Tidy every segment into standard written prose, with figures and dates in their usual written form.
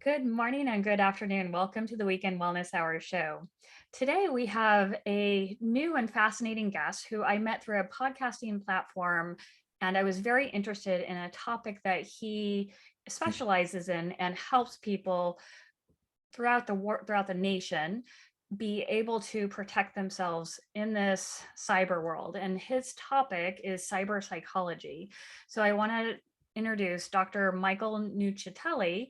Good morning and good afternoon. Welcome to the Weekend Wellness Hour show. Today we have a new and fascinating guest who I met through a podcasting platform, and I was very interested in a topic that he specializes in and helps people throughout the nation be able to protect themselves in this cyber world. And his topic is cyber psychology. So I want to introduce Dr. Michael Nuccitelli,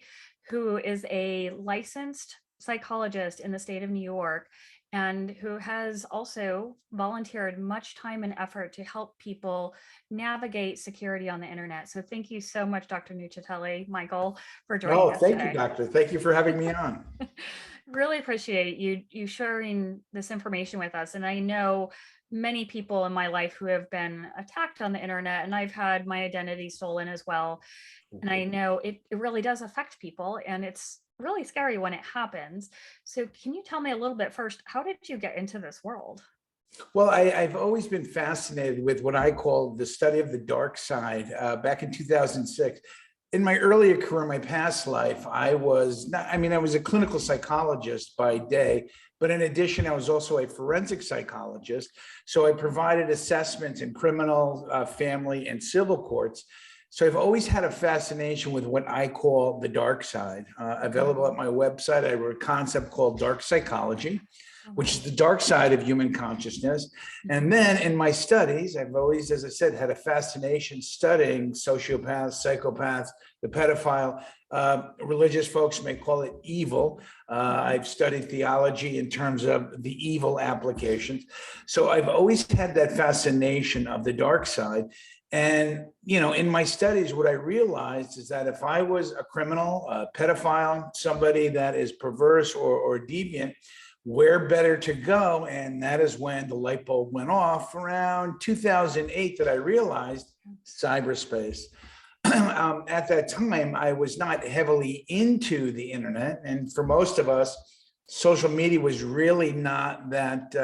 who is a licensed psychologist in the state of New York and who has also volunteered much time and effort to help people navigate security on the internet. So thank you so much, Dr. Nuccitelli, Michael, for joining Oh, us thank today. you, doctor. Thank you for having me on. Really appreciate you sharing this information with us. And I know many people in my life who have been attacked on the internet, and I've had my identity stolen as well. And I know it really does affect people, and it's really scary when it happens. So can you tell me a little bit first, how did you get into this world? Well, I've always been fascinated with what I call the study of the dark side. Back in 2006, in my earlier career, my past life, I was a clinical psychologist by day, but in addition, I was also a forensic psychologist. So I provided assessments in criminal, family, and civil courts. So I've always had a fascination with what I call the dark side. Available at my website, I wrote a concept called dark psychology, which is the dark side of human consciousness. And then in my studies, I've always, as I said, had a fascination studying sociopaths, psychopaths, the pedophile. Religious folks may call it evil. I've studied theology in terms of the evil applications. So I've always had that fascination of the dark side. And, in my studies, what I realized is that if I was a criminal, a pedophile, somebody that is perverse or deviant, where better to go? And that is when the light bulb went off around 2008 that I realized cyberspace. At that time, I was not heavily into the internet. And for most of us, social media was really not that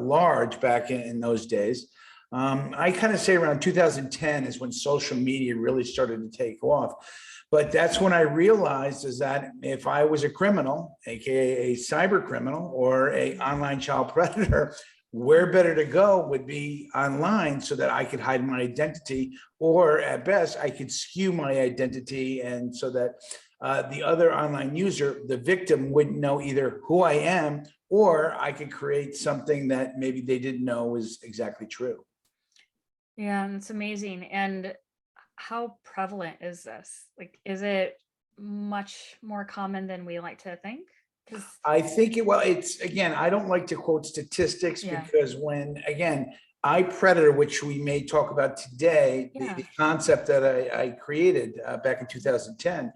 large back in those days. I kind of say around 2010 is when social media really started to take off. But that's when I realized is that if I was a criminal, AKA a cyber criminal or a online child predator, where better to go would be online so that I could hide my identity, or at best, I could skew my identity. And so that the other online user, the victim, wouldn't know either who I am, or I could create something that maybe they didn't know was exactly true. Yeah, it's amazing. And how prevalent is this? Like, is it much more common than we like to think? Because I think it's, again, I don't like to quote statistics because when, again, ipredator, which we may talk about today, the concept that I created back in 2010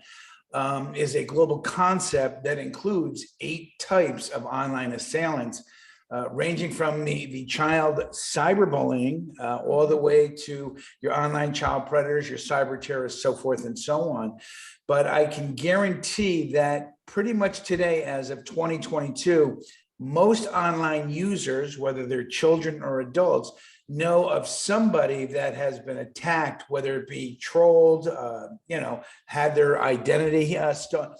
is a global concept that includes 8 types of online assailants, ranging from the child cyberbullying all the way to your online child predators, your cyber terrorists, so forth and so on. But I can guarantee that pretty much today, as of 2022, most online users, whether they're children or adults, know of somebody that has been attacked, whether it be trolled, had their identity stolen.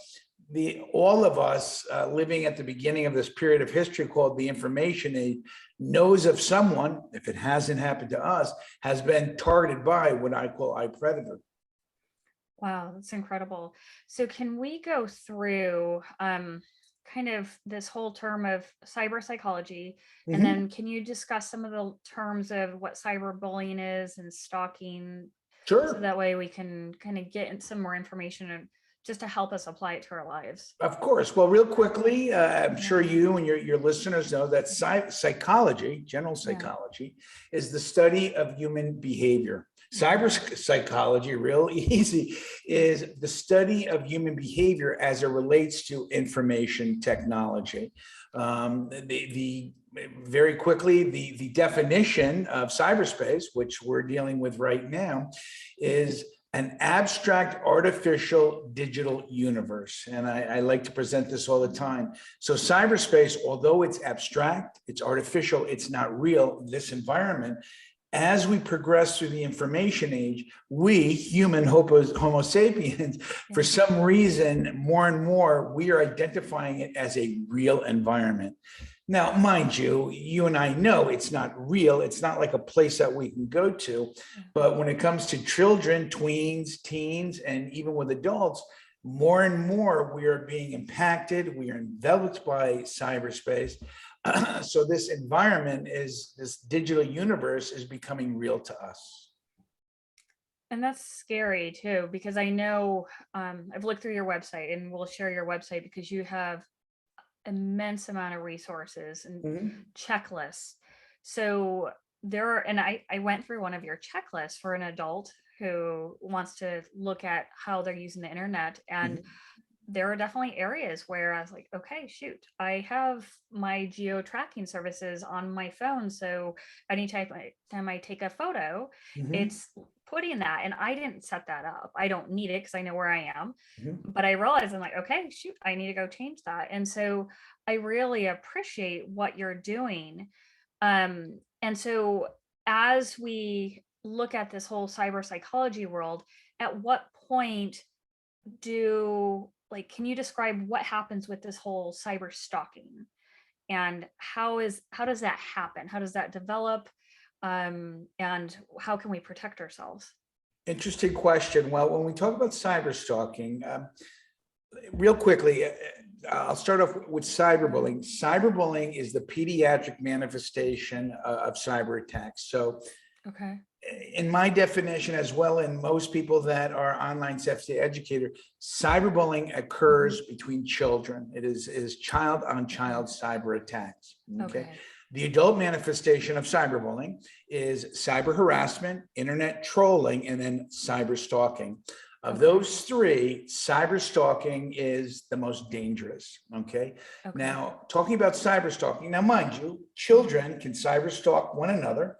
All of us living at the beginning of this period of history called the information age knows of someone, if it hasn't happened to us, has been targeted by what I call ipredator. wow, that's incredible. So can we go through kind of this whole term of cyber psychology, and then can you discuss some of the terms of what cyberbullying is and stalking? Sure. So that way we can kind of get some more information and just to help us apply it to our lives. Of course. Well, real quickly, I'm sure you and your listeners know that psychology, general psychology, is the study of human behavior. Cyber psychology, real easy, is the study of human behavior as it relates to information technology. Very quickly, the definition of cyberspace, which we're dealing with right now, is an abstract artificial digital universe. And I like to present this all the time. So cyberspace, although it's abstract, it's artificial, it's not real, this environment As we progress through the information age, we, Homo sapiens, for some reason, more and more, we are identifying it as a real environment. Now, mind you, you and I know it's not real. It's not like a place that we can go to. But when it comes to children, tweens, teens, and even with adults, more and more we are being impacted. We are enveloped by cyberspace. So this environment this digital universe is becoming real to us. And that's scary too, because I know I've looked through your website, and we'll share your website because you have immense amount of resources and checklists. So there are, and I went through one of your checklists for an adult who wants to look at how they're using the internet. And there are definitely areas where I was like, okay, shoot, I have my geo tracking services on my phone. So anytime I take a photo, it's putting that, and I didn't set that up. I don't need it because I know where I am, but I realized I'm like, okay, shoot, I need to go change that. And so I really appreciate what you're doing. And so as we look at this whole cyber psychology world, at what point can you describe what happens with this whole cyber stalking, and how does that happen? How does that develop? And how can we protect ourselves? Interesting question. Well, when we talk about cyber stalking, real quickly, I'll start off with cyberbullying. Cyberbullying is the pediatric manifestation of cyber attacks. So, in my definition, as well, in most people that are online safety educator, cyberbullying occurs between children. It is child on child cyber attacks. Okay. The adult manifestation of cyberbullying is cyber harassment, internet trolling, and then cyber stalking. Of those three, cyber stalking is the most dangerous. Okay. Now, talking about cyber stalking, now mind you, children can cyber stalk one another.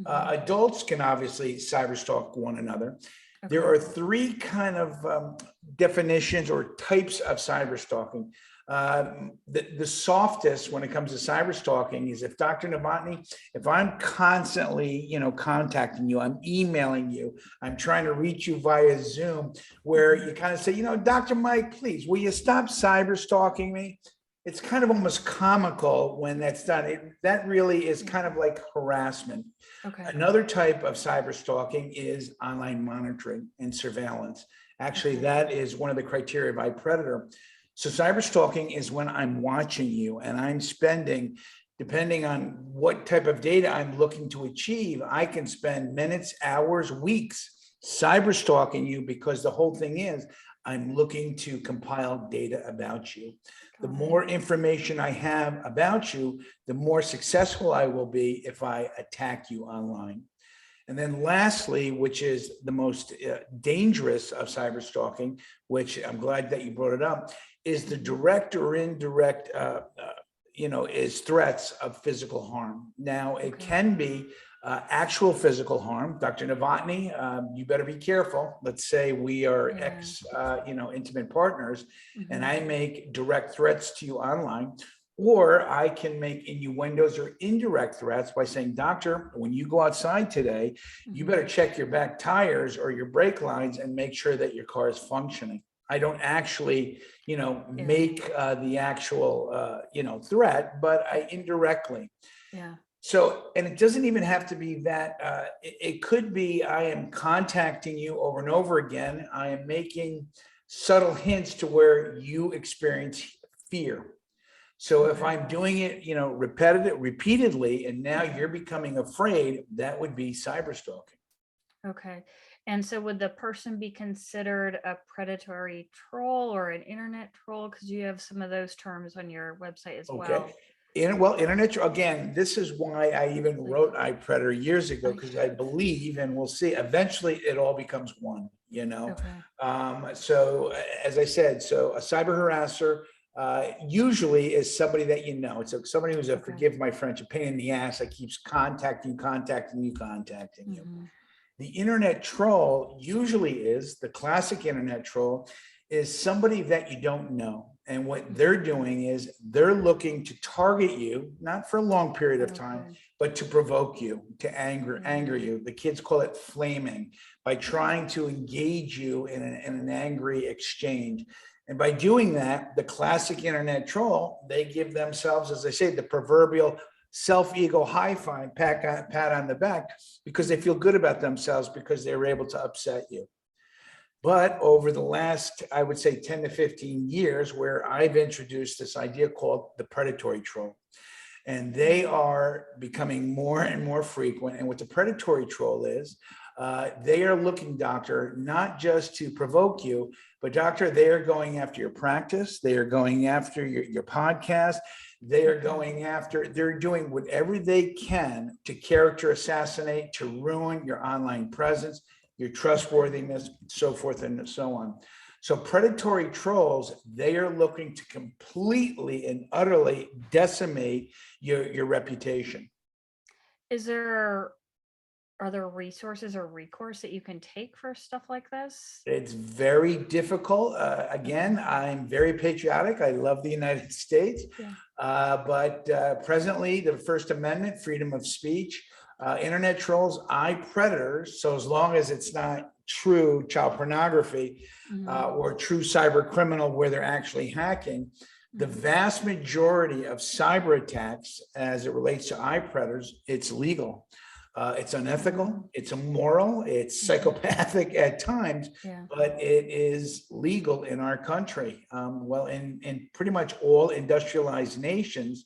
Adults can obviously cyber stalk one another. There are three kind of definitions or types of cyber stalking. The softest when it comes to cyber stalking is if Dr. Novotny, if I'm constantly, contacting you, I'm emailing you, I'm trying to reach you via Zoom, where you kind of say, Dr. Mike, please, will you stop cyber stalking me? It's kind of almost comical when that's done. That really is kind of like harassment. Another type of cyber stalking is online monitoring and surveillance. Actually, that is one of the criteria of ipredator. So cyber stalking is when I'm watching you and I'm spending, depending on what type of data I'm looking to achieve, I can spend minutes, hours, weeks cyber stalking you, because the whole thing is I'm looking to compile data about you. The more information I have about you, the more successful I will be if I attack you online. And then lastly, which is the most dangerous of cyber stalking, which I'm glad that you brought it up, is the direct or indirect, is threats of physical harm. Now, it can be actual physical harm. Dr. Novotny, you better be careful. Let's say we are intimate partners, and I make direct threats to you online, or I can make innuendos or indirect threats by saying, doctor, when you go outside today, you better check your back tires or your brake lines and make sure that your car is functioning. I don't actually, make the actual, threat, but I indirectly. So, and it doesn't even have to be that. It could be I am contacting you over and over again. I am making subtle hints to where you experience fear. So if I'm doing it, repeatedly, and now you're becoming afraid, that would be cyber stalking. And so would the person be considered a predatory troll or an internet troll? Because you have some of those terms on your website as well. Internet, again, this is why I even wrote ipredator years ago, because I believe, and we'll see, eventually it all becomes one, So as I said, so a cyber harasser usually is somebody that it's somebody who's forgive my French, a pain in the ass that keeps contacting you. The internet troll usually is, the classic internet troll is somebody that you don't know. And what they're doing is they're looking to target you, not for a long period of time, Okay. but to provoke you, to anger you. The kids call it flaming, by trying to engage you in an angry exchange. And by doing that, the classic internet troll, they give themselves, as I say, the proverbial self-ego high five, pat on the back, because they feel good about themselves because they were able to upset you. But over the last, I would say 10 to 15 years, where I've introduced this idea called the predatory troll, and they are becoming more and more frequent. And what the predatory troll is, they are looking, doctor, not just to provoke you, but doctor, they are going after your practice. They are going after your podcast. They are going after, they're doing whatever they can to character assassinate, to ruin your online presence, your trustworthiness, so forth and so on. So predatory trolls, they are looking to completely and utterly decimate your reputation. Are there resources or recourse that you can take for stuff like this? It's very difficult. Again, I'm very patriotic. I love the United States. Yeah. But presently, the First Amendment, freedom of speech, internet trolls, predators. So as long as it's not true child pornography or true cyber criminal where they're actually hacking, the vast majority of cyber attacks, as it relates to predators, it's legal. It's unethical, it's immoral, it's psychopathic at times, but it is legal in our country. Well, in pretty much all industrialized nations,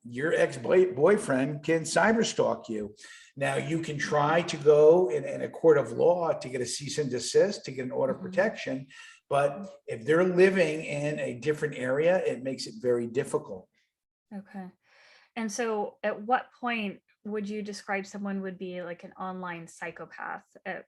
your ex-boyfriend can cyberstalk you. Now, you can try to go in a court of law to get a cease and desist, to get an order of protection, but if they're living in a different area, it makes it very difficult. Okay. And so at what point would you describe someone would be like an online psychopath? At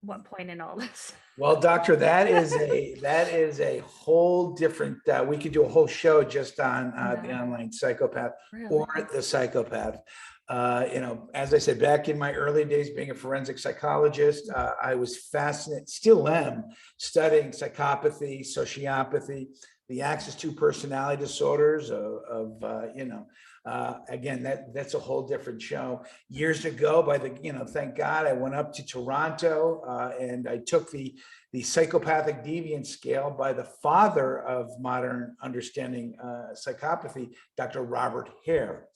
what point in all this? Well, doctor, that is a whole different, we could do a whole show just on the online psychopath or the psychopath. As I said, back in my early days, being a forensic psychologist, I was fascinated, still am, studying psychopathy, sociopathy, the axis 2 personality disorders again, that's a whole different show. Years ago, thank God, I went up to Toronto and I took the psychopathic deviance scale by the father of modern understanding psychopathy, Dr. Robert Hare.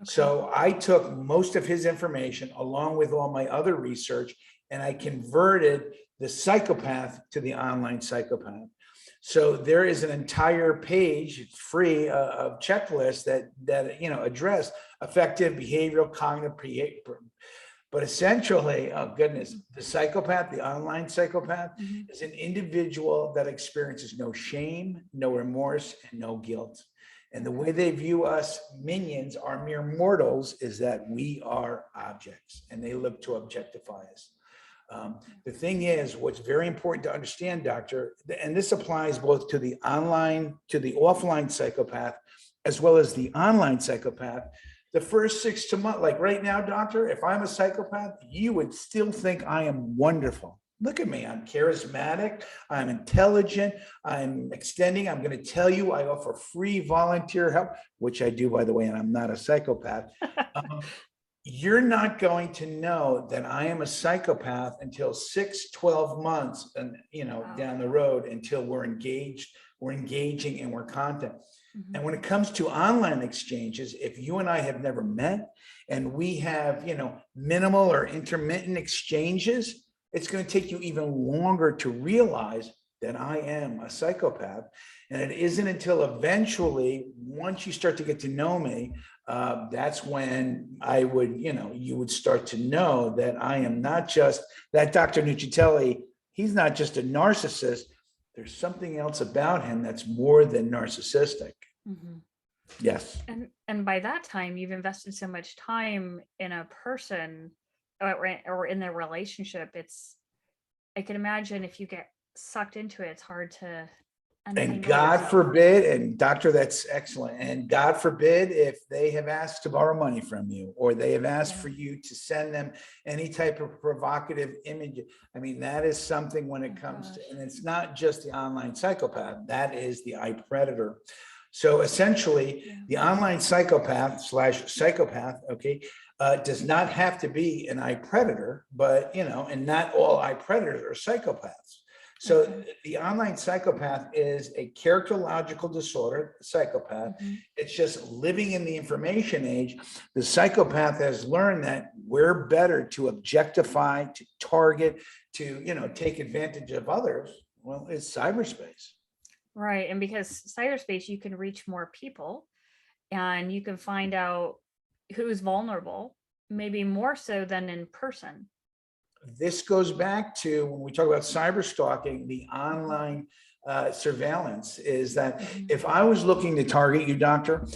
Okay. So I took most of his information along with all my other research, and I converted the psychopath to the online psychopath. So there is an entire page, it's free, of checklists that address affective, behavioral, cognitive behavior. But essentially, oh goodness, the psychopath, the online psychopath, is an individual that experiences no shame, no remorse, and no guilt. And the way they view us minions, our mere mortals, is that we are objects, and they look to objectify us. The thing is, what's very important to understand, doctor, and this applies both to the offline psychopath, as well as the online psychopath. The first 6 months, like right now, doctor, if I'm a psychopath, you would still think I am wonderful. Look at me, I'm charismatic, I'm intelligent, I'm going to tell you I offer free volunteer help, which I do, by the way, and I'm not a psychopath. You're not going to know that I am a psychopath until 12 months and down the road, until we're engaging and we're content. And when it comes to online exchanges, if you and I have never met and we have minimal or intermittent exchanges, it's going to take you even longer to realize that I am a psychopath. And it isn't until eventually, once you start to get to know me, that's when you would start to know that I am not just that Dr. Nuccitelli. He's not just a narcissist. There's something else about him that's more than narcissistic. Yes. And by that time, you've invested so much time in a person or in their relationship. I can imagine if you get sucked into it, it's hard to And anything God negative. forbid, and doctor, that's excellent. And God forbid if they have asked to borrow money from you, or they have asked for you to send them any type of provocative image. I mean, that is something when it comes to, and it's not just the online psychopath, that is the ipredator. So essentially, the online psychopath, okay, does not have to be an ipredator, but, and not all ipredators are psychopaths. So the online psychopath is a characterological disorder, psychopath. It's just living in the information age. The psychopath has learned that we're better to objectify, to target, to, take advantage of others. Well, it's cyberspace. Right. And because cyberspace, you can reach more people and you can find out who's vulnerable, maybe more so than in person. This goes back to when we talk about cyberstalking, the online surveillance is that if I was looking to target you, doctor,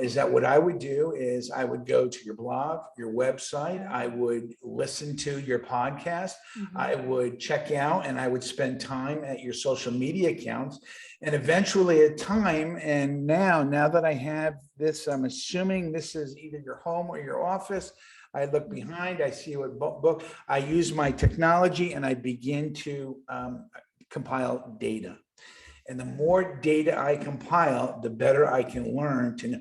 is that what I would do is I would go to your blog, your website, I would listen to your podcast, I would check out and I would spend time at your social media accounts. And eventually a time, and now that I have this, I'm assuming this is either your home or your office. I look behind, I see what book, I use my technology and I begin to compile data. And the more data I compile, the better I can learn to know.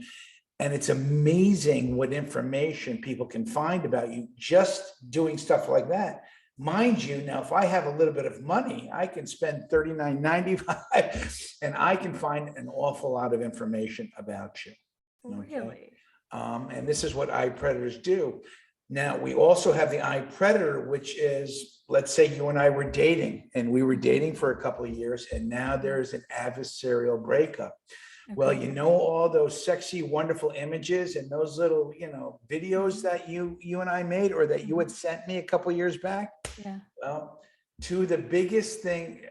And it's amazing what information people can find about you just doing stuff like that. Mind you, now, if I have a little bit of money, I can spend $39.95 and I can find an awful lot of information about you. Okay? Really? And this is what ipredators do. Now, we also have the ipredator, which is, let's say you and I were dating and we were dating for a couple of years and now there's an adversarial breakup. Well, all those sexy, wonderful images and those little, videos that you and I made or that you had sent me a couple of years back. Yeah. Well, two of the biggest thing,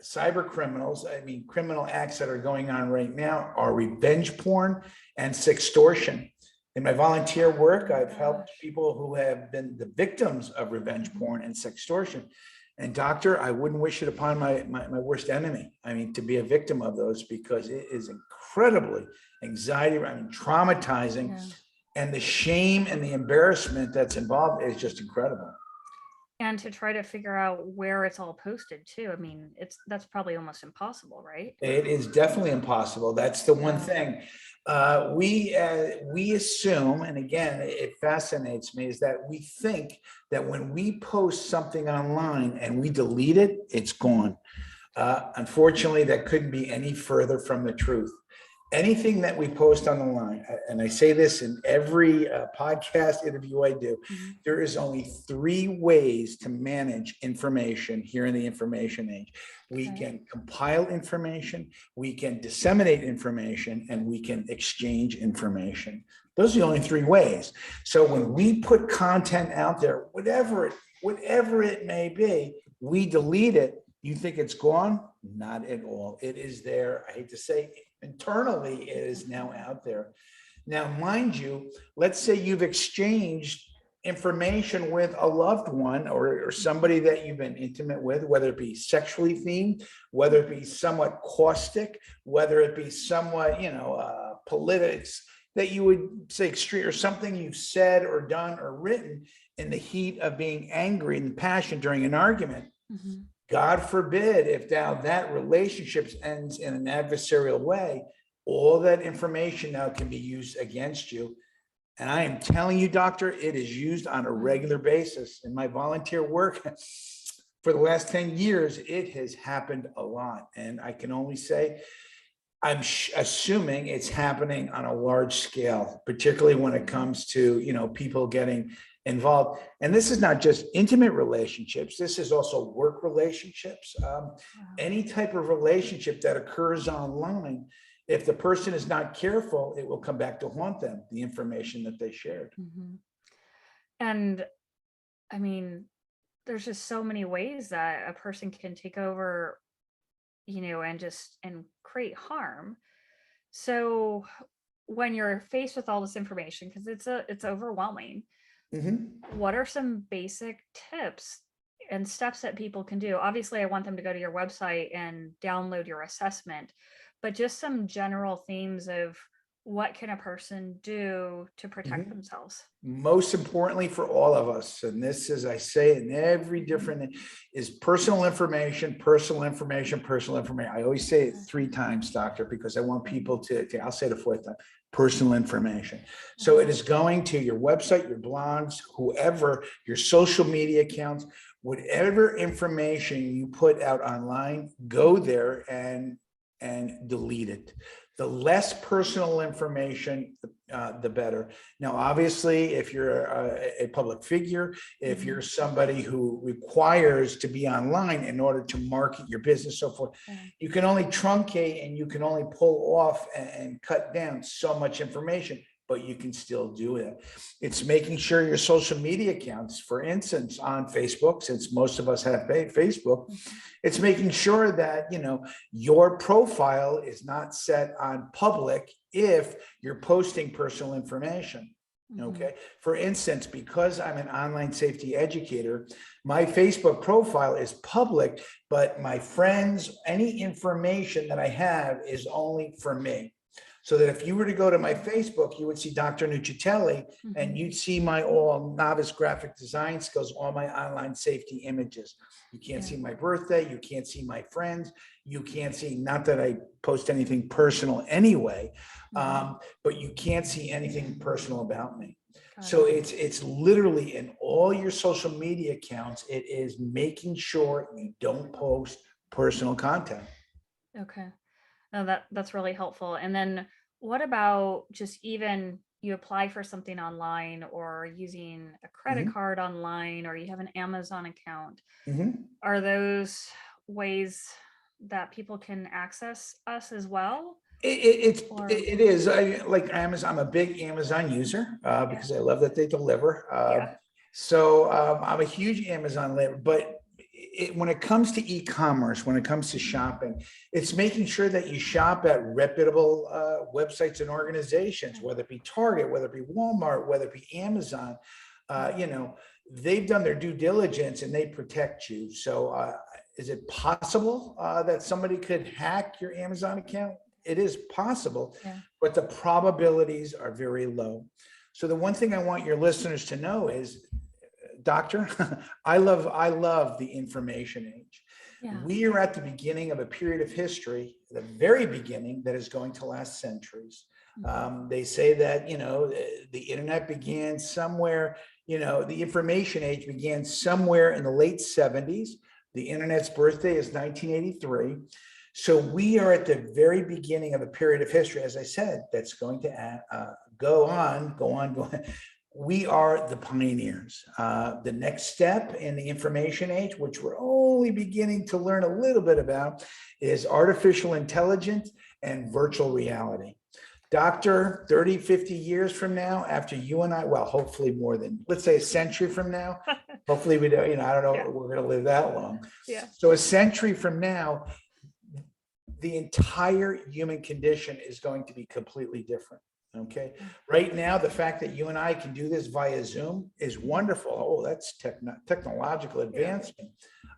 cyber criminals, criminal acts that are going on right now are revenge porn and sextortion. In my volunteer work, I've helped people who have been the victims of revenge porn and sextortion. And doctor, I wouldn't wish it upon my worst enemy. To be a victim of those, because it is incredibly anxiety, traumatizing. And the shame and the embarrassment that's involved is just incredible. And to try to figure out where it's all posted too. That's probably almost impossible, right? It is definitely impossible. That's the one thing. We assume, and again, it fascinates me, is that we think that when we post something online and we delete it, it's gone. Unfortunately, that couldn't be any further from the truth. Anything that we post on the line, and I say this in every podcast interview I do, there is only 3 ways to manage information here in the information age. We can compile information, we can disseminate information, and we can exchange information. Those are the only 3 ways. So when we put content out there, whatever it may be, we delete it. You think it's gone? Not at all. It is there. I hate to say, internally, it is now out there. Now, mind you, let's say you've exchanged information with a loved one or somebody that you've been intimate with, whether it be sexually themed, whether it be somewhat caustic, whether it be somewhat, politics that you would say extreme, or something you've said or done or written in the heat of being angry and passion during an argument. God forbid if now that relationship ends in an adversarial way, all that information now can be used against you. And I am telling you, doctor, it is used on a regular basis. In my volunteer work for the last 10 years, it has happened a lot. And I can only say, I'm assuming it's happening on a large scale, particularly when it comes to, people getting involved. And this is not just intimate relationships. This is also work relationships. Any type of relationship that occurs online, if the person is not careful, it will come back to haunt them, the information that they shared. And there's just so many ways that a person can take over, and create harm. So when you're faced with all this information, because it's overwhelming, what are some basic tips and steps that people can do. Obviously, I want them to go to your website and download your assessment, but just some general themes of what can a person do to protect Mhm. themselves. Most importantly for all of us, and this is, I say in every different, is personal information, personal information, personal information. I always say it 3 times, doctor, because I want people to I'll say it a 4th time, personal information. So it is going to your website, your blogs, whoever, your social media accounts, whatever information you put out online, go there and delete it. The less personal information, the better. Now, obviously, if you're a public figure, if you're somebody who requires to be online in order to market your business, so forth, Yeah. you can only truncate and you can only pull off and cut down so much information, but you can still do it. It's making sure your social media accounts, for instance, on Facebook, since most of us have Facebook, it's making sure that, your profile is not set on public if you're posting personal information. Okay. For instance, because I'm an online safety educator, my Facebook profile is public, but my friends, any information that I have is only for me. So that if you were to go to my Facebook, you would see Dr. Nuccitelli and you'd see my all novice graphic design skills, all my online safety images. You can't see my birthday. You can't see my friends. You can't see, not that I post anything personal anyway, but you can't see anything personal about me. So it's literally in all your social media accounts, it is making sure you don't post personal content. Okay. No, that's really helpful. And then what about just even you apply for something online or using a credit Mhm, card online or you have an Amazon account? mhm. Are those ways that people can access us as well? Or It is. I like Amazon. I'm a big Amazon user yeah, because I love that they deliver. yeah. So I'm a huge Amazon labor, but when it comes to e-commerce, when it comes to shopping, it's making sure that you shop at reputable websites and organizations, whether it be Target, whether it be Walmart, whether it be Amazon. They've done their due diligence and they protect you. So is it possible that somebody could hack your Amazon account? It is possible, Yeah. but the probabilities are very low. So the one thing I want your listeners to know is, doctor, I love the information age. Yeah. We are at the beginning of a period of history, the very beginning, that is going to last centuries. They say that, the internet began somewhere, the information age began somewhere in the late 70s. The internet's birthday is 1983. So we are at the very beginning of a period of history, as I said, that's going to go on, go on, go on. We are the pioneers. The next step in the information age, which we're only beginning to learn a little bit about, is artificial intelligence and virtual reality. Doctor, 30, 50 years from now, after you and I, well, hopefully more than, let's say a century from now, hopefully we don't, I don't know, Yeah. we're going to live that long. Yeah. So a century from now, the entire human condition is going to be completely different. Okay. Right now, the fact that you and I can do this via Zoom is wonderful. Oh, that's technological advancement.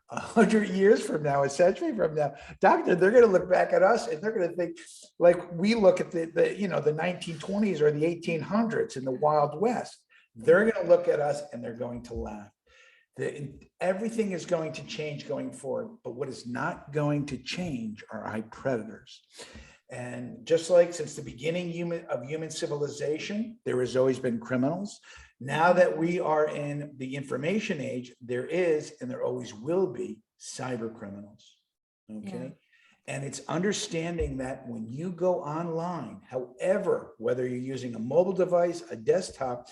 100 years from now, a century from now, doctor, they're going to look back at us and they're going to think like we look at the 1920s or the 1800s in the Wild West. They're going to look at us and they're going to laugh. Everything is going to change going forward, but what is not going to change are ipredators. And just like since the beginning of human civilization, there has always been criminals. Now that we are in the information age, there is, and there always will be, cyber criminals. Okay. And it's understanding that when you go online, however, whether you're using a mobile device, a desktop,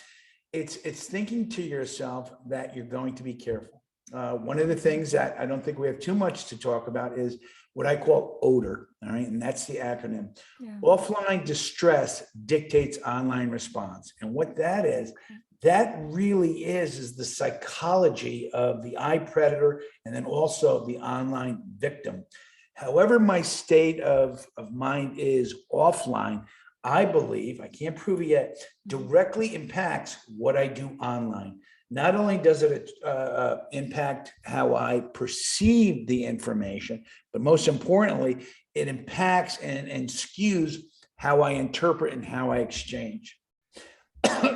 it's thinking to yourself that you're going to be careful. One of the things that I don't think we have too much to talk about is what I call odor. All right. And that's the acronym. Yeah. Offline distress dictates online response. And what that is, that really is the psychology of the ipredator and then also the online victim. However, my state of mind is offline, I believe, I can't prove it yet, directly impacts what I do online. not only does it impact how I perceive the information, but most importantly, it impacts and skews how I interpret and how I exchange.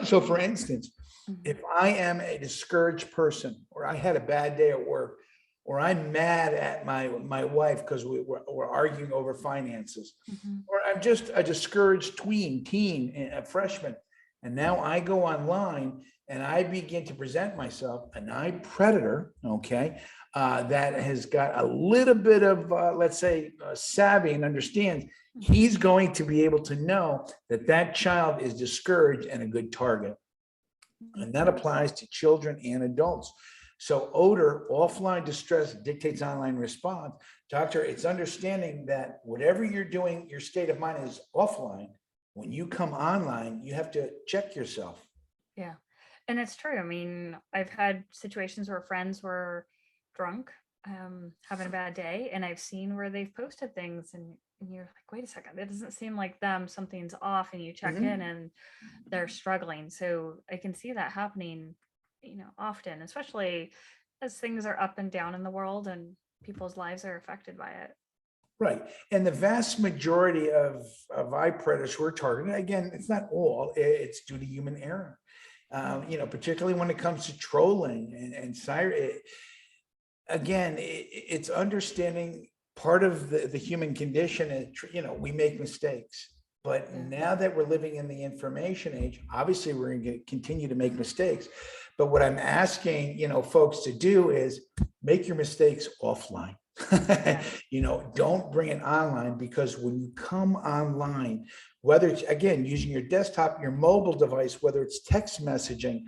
So for instance, if I am a discouraged person, or I had a bad day at work, or I'm mad at my wife because we're arguing over finances, or I'm just a discouraged teen, a freshman, and now I go online and I begin to present myself an ipredator, okay, that has got a little bit of, let's say, savvy and understands, he's going to be able to know that that child is discouraged and a good target. And that applies to children and adults. So odor, offline distress dictates online response. Doctor, it's understanding that whatever you're doing, your state of mind is offline. When you come online, you have to check yourself. Yeah. And it's true. I mean, I've had situations where friends were drunk, having a bad day, and I've seen where they've posted things and you're like, wait a second, it doesn't seem like them, something's off, and you check in and they're struggling. So I can see that happening, often, especially as things are up and down in the world and people's lives are affected by it. Right. And the vast majority of ipredators we're targeting, again, it's not all, it's due to human error. Particularly when it comes to trolling and cyber. Again, it's understanding part of the human condition is, we make mistakes. But now that we're living in the information age, obviously we're going to continue to make mistakes. But what I'm asking, folks to do is make your mistakes offline. Don't bring it online, because when you come online, whether it's, again, using your desktop, your mobile device, whether it's text messaging,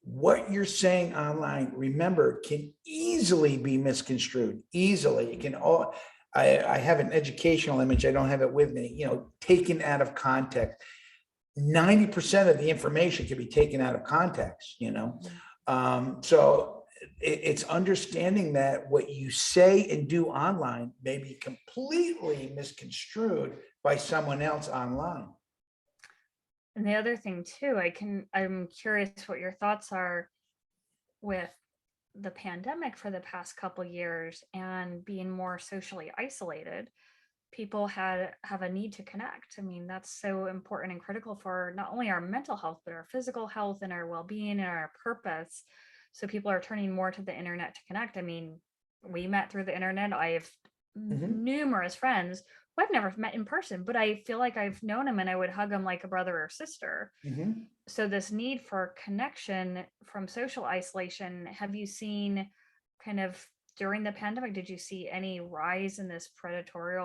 what you're saying online, remember, can easily be misconstrued. Easily. It can all. I have an educational image. I don't have it with me, taken out of context. 90% of the information can be taken out of context, so it's understanding that what you say and do online may be completely misconstrued by someone else online. And the other thing too, I'm curious what your thoughts are with the pandemic for the past couple years and being more socially isolated. People have a need to connect. I mean, that's so important and critical for not only our mental health, but our physical health and our well-being and our purpose. So people are turning more to the internet to connect. I mean, we met through the internet. I have numerous friends who I've never met in person, but I feel like I've known them and I would hug them like a brother or sister. So this need for connection from social isolation, have you seen kind of during the pandemic, did you see any rise in this predatory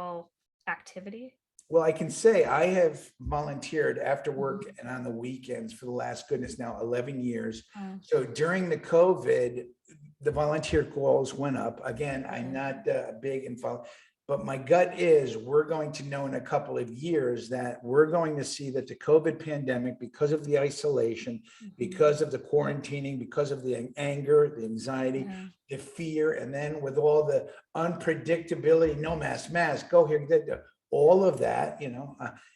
activity? Well, I can say I have volunteered after work and on the weekends for the last, goodness, now 11 years. So during the COVID, the volunteer calls went up. Again, I'm not big in follow, but my gut is we're going to know in a couple of years that we're going to see that the COVID pandemic, because of the isolation, because of the quarantining, because of the anger, the anxiety, the fear, and then with all the unpredictability, no mask, go here, all of that,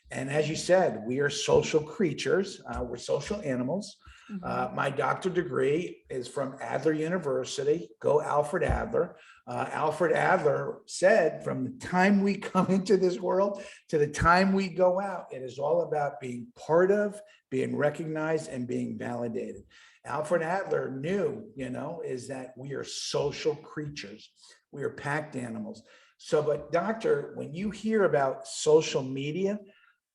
and as you said, we are social creatures. We're social animals. My doctorate degree is from Adler University. Go Alfred Adler. Alfred Adler said, from the time we come into this world to the time we go out, it is all about being part of, being recognized, and being validated. Alfred Adler knew, is that we are social creatures. We are packed animals. So, but doctor, when you hear about social media,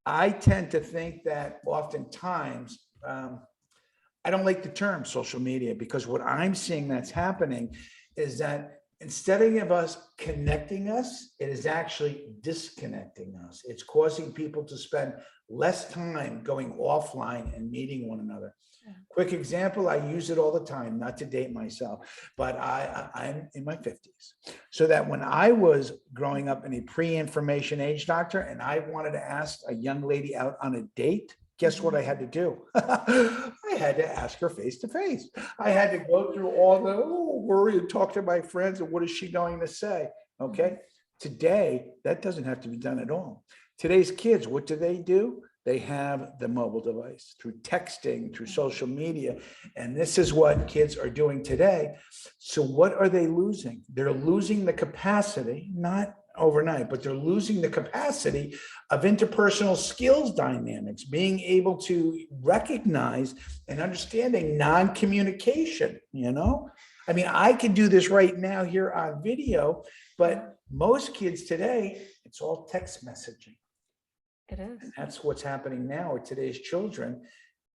I tend to think that oftentimes, I don't like the term social media, because what I'm seeing that's happening is that instead of us connecting us, it is actually disconnecting us. It's causing people to spend less time going offline and meeting one another. Quick example, I use it all the time, not to date myself, but I'm in my 50s. So that when I was growing up in a pre-information age, doctor, and I wanted to ask a young lady out on a date, guess what I had to do? I had to ask her face to face. I had to go through all the worry and talk to my friends and what is she going to say? Okay. Today, that doesn't have to be done at all. Today's kids, what do? They have the mobile device through texting, through social media. And this is what kids are doing today. So what are they losing? They're losing the capacity, not overnight, but they're losing the capacity of interpersonal skills dynamics, being able to recognize and understanding non-communication, I mean, I can do this right now here on video, but most kids today, it's all text messaging. It is. And that's what's happening now with today's children.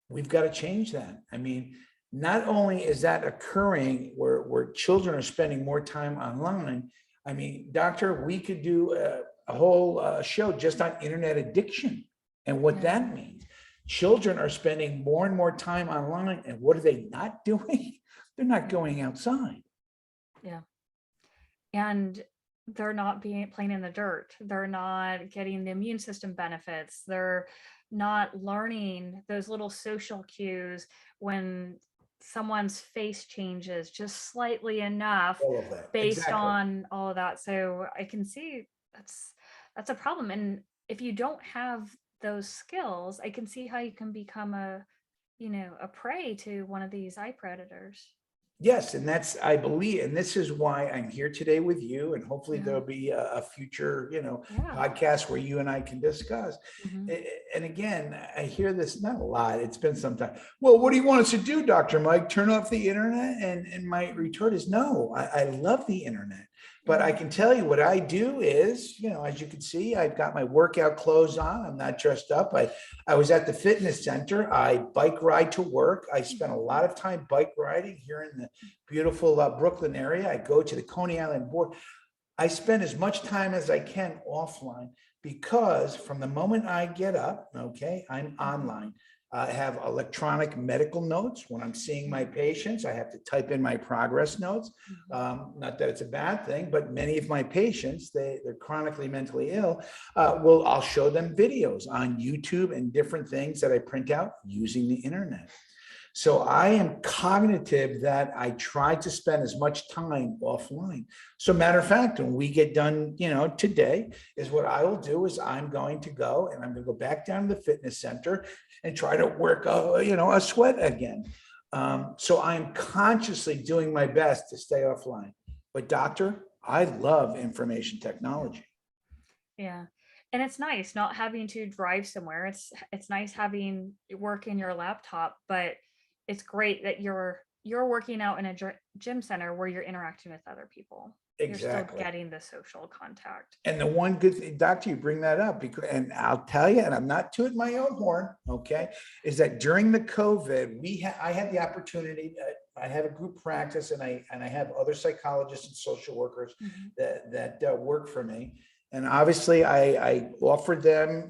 We've got to change that. I mean, not only is that occurring where children are spending more time online, I mean, doctor, we could do a whole show just on internet addiction and what that means. Children are spending more and more time online, and what are they not doing? They're not going outside. Yeah. And they're not playing in the dirt. They're not getting the immune system benefits. They're not learning those little social cues when someone's face changes just slightly enough All of that. based Exactly. on all of that. So I can see that's a problem. And if you don't have those skills, I can see how you can become a prey to one of these eye predators. Yes, and that's, I believe, and this is why I'm here today with you, and hopefully Yeah. there'll be a future, Yeah. podcast where you and I can discuss. And again, I hear this not a lot. It's been some time. Well, what do you want us to do, Dr. Mike? Turn off the internet? And my retort is no. I love the internet. But I can tell you what I do is, as you can see, I've got my workout clothes on. I'm not dressed up. I was at the fitness center. I bike ride to work. I spent a lot of time bike riding here in the beautiful Brooklyn area. I go to the Coney Island board. I spend as much time as I can offline because from the moment I get up, okay, I'm online. I have electronic medical notes. When I'm seeing my patients, I have to type in my progress notes. Not that it's a bad thing, but many of my patients, they're chronically mentally ill. I'll show them videos on YouTube and different things that I print out using the internet. So I am cognitive that I try to spend as much time offline. So matter of fact, when we get done, today is what I will do is I'm going to go and I'm going to go back down to the fitness center and try to work, a sweat again. So I'm consciously doing my best to stay offline. But doctor, I love information technology. Yeah. And it's nice not having to drive somewhere. It's nice having work in your laptop, but it's great that you're working out in a gym center where you're interacting with other people. Exactly. You're still getting the social contact. And the one good thing, doctor, you bring that up because, and I'll tell you, and I'm not tooting my own horn, okay, is that during the COVID, I had the opportunity. I have a group practice, and I have other psychologists and social workers that work for me. And obviously, I offered them,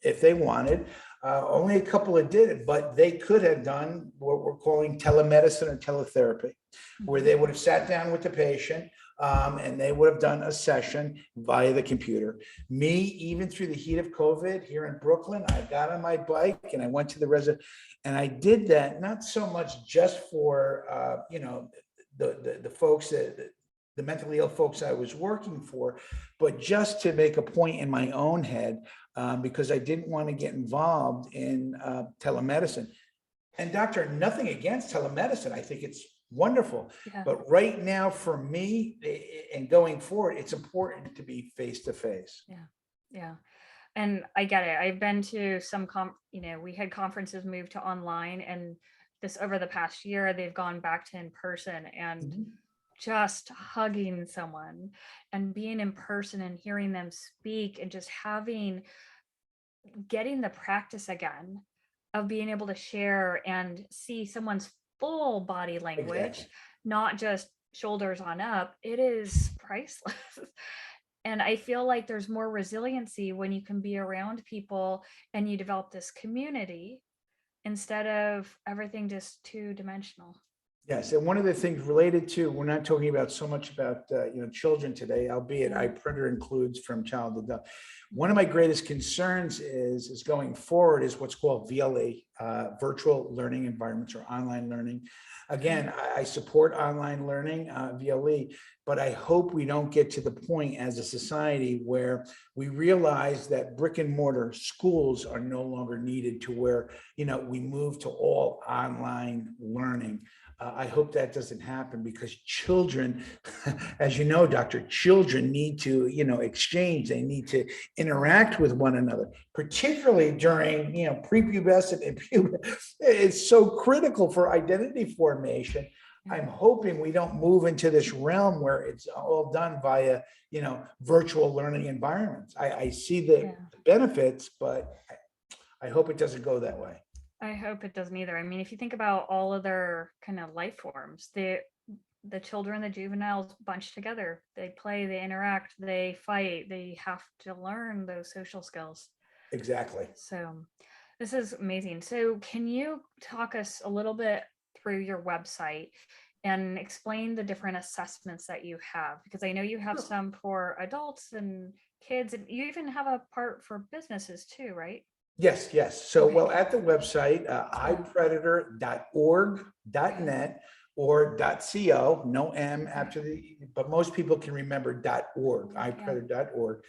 if they wanted. Only a couple that did it, but they could have done what we're calling telemedicine or teletherapy, where they would have sat down with the patient and they would have done a session via the computer. Me, even through the heat of COVID here in Brooklyn, I got on my bike and I went to the resident, and I did that not so much just for the folks that the mentally ill folks I was working for, but just to make a point in my own head, because I didn't want to get involved in telemedicine. And doctor, nothing against telemedicine. I think it's wonderful. Yeah. But right now for me and going forward, it's important to be face to face. Yeah. Yeah. And I get it. I've been to some, we had conferences move to online, and this over the past year, they've gone back to in person, and just hugging someone and being in person and hearing them speak and just getting the practice again of being able to share and see someone's full body language, not just shoulders on up. It is priceless. And I feel like there's more resiliency when you can be around people and you develop this community instead of everything just two-dimensional. Yes, and one of the things related to, we're not talking about so much about children today, albeit ipredator includes from child to adult. One of my greatest concerns is going forward is what's called VLE, virtual learning environments or online learning. Again, I support online learning, VLE, but I hope we don't get to the point as a society where we realize that brick and mortar schools are no longer needed, to where we move to all online learning. I hope that doesn't happen, because children, as you know, doctor, children need to, exchange. They need to interact with one another, particularly during, prepubescent and puberty. It's so critical for identity formation. I'm hoping we don't move into this realm where it's all done via, virtual learning environments. I see the benefits, but I hope it doesn't go that way. I hope it doesn't either. I mean, if you think about all other kind of life forms, the children, the juveniles bunch together, they play, they interact, they fight, they have to learn those social skills. Exactly. So this is amazing. So can you talk us a little bit through your website and explain the different assessments that you have? Because I know you have some for adults and kids, and you even have a part for businesses too, right? Yes, yes. So, well, at the website, ipredator.org.net or .co, no M after but most people can remember .org, ipredator.org.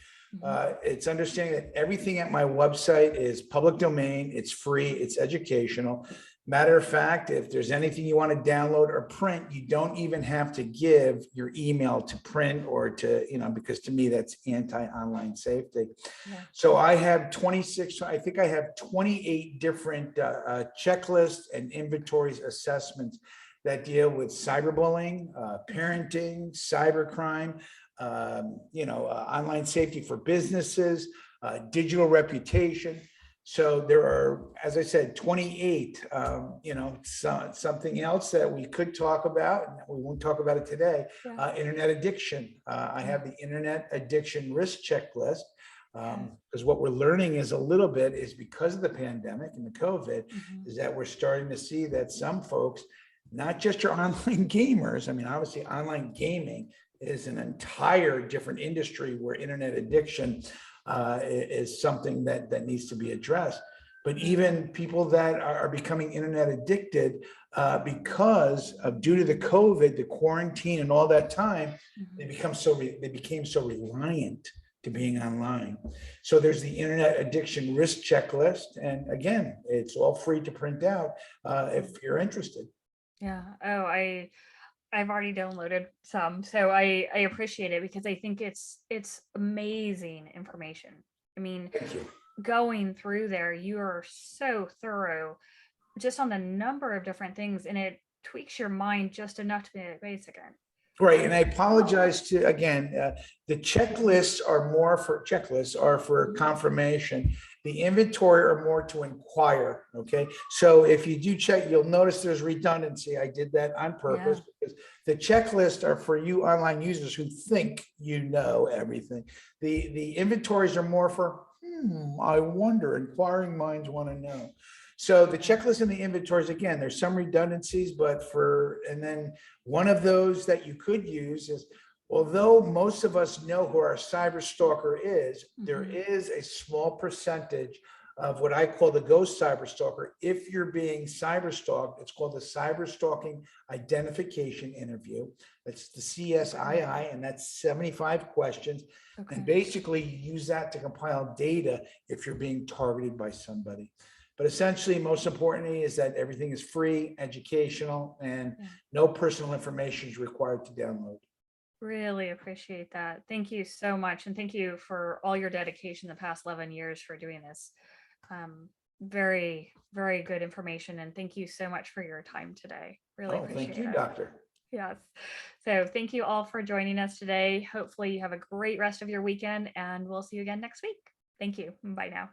It's understanding that everything at my website is public domain, it's free, it's educational. Matter of fact, if there's anything you want to download or print, you don't even have to give your email to print or to, because to me, that's anti-online safety. So I have 26, I think I have 28 different checklists and inventories assessments that deal with cyberbullying, parenting, cybercrime, online safety for businesses, digital reputation. So there are, as I said, 28, something else that we could talk about, and we won't talk about it today, internet addiction. I have the internet addiction risk checklist, because what we're learning is because of the pandemic and the COVID, is that we're starting to see that some folks, not just your online gamers, I mean, obviously online gaming is an entire different industry where internet addiction is something that needs to be addressed. But even people that are becoming internet addicted because of, due to the COVID, the quarantine and all that time, they became so reliant to being online. So there's the internet addiction risk checklist. And again, it's all free to print out if you're interested. Yeah. Oh, I've already downloaded some, so I appreciate it, because I think it's amazing information. I mean, going through there, you are so thorough just on the number of different things, and it tweaks your mind just enough to be like, wait a second. Right, and I apologize to, again, the checklists are for confirmation. The inventory are more to inquire, okay? So if you do check, you'll notice there's redundancy. I did that on purpose because the checklists are for you online users who think you know everything. The inventories are more for, I wonder, inquiring minds want to know. So the checklist and the inventories, again, there's some redundancies, and then one of those that you could use is, although most of us know who our cyber stalker is, there is a small percentage of what I call the ghost cyber stalker. If you're being cyber stalked, it's called the cyberstalking identification interview. That's the CSII, and that's 75 questions. And basically you use that to compile data if you're being targeted by somebody. But essentially, most importantly, is that everything is free, educational, and no personal information is required to download. Really appreciate that. Thank you so much. And thank you for all your dedication the past 11 years for doing this. Very, very good information. And thank you so much for your time today. Really appreciate it. Thank you, doctor. Yes. So thank you all for joining us today. Hopefully you have a great rest of your weekend, and we'll see you again next week. Thank you. Bye now.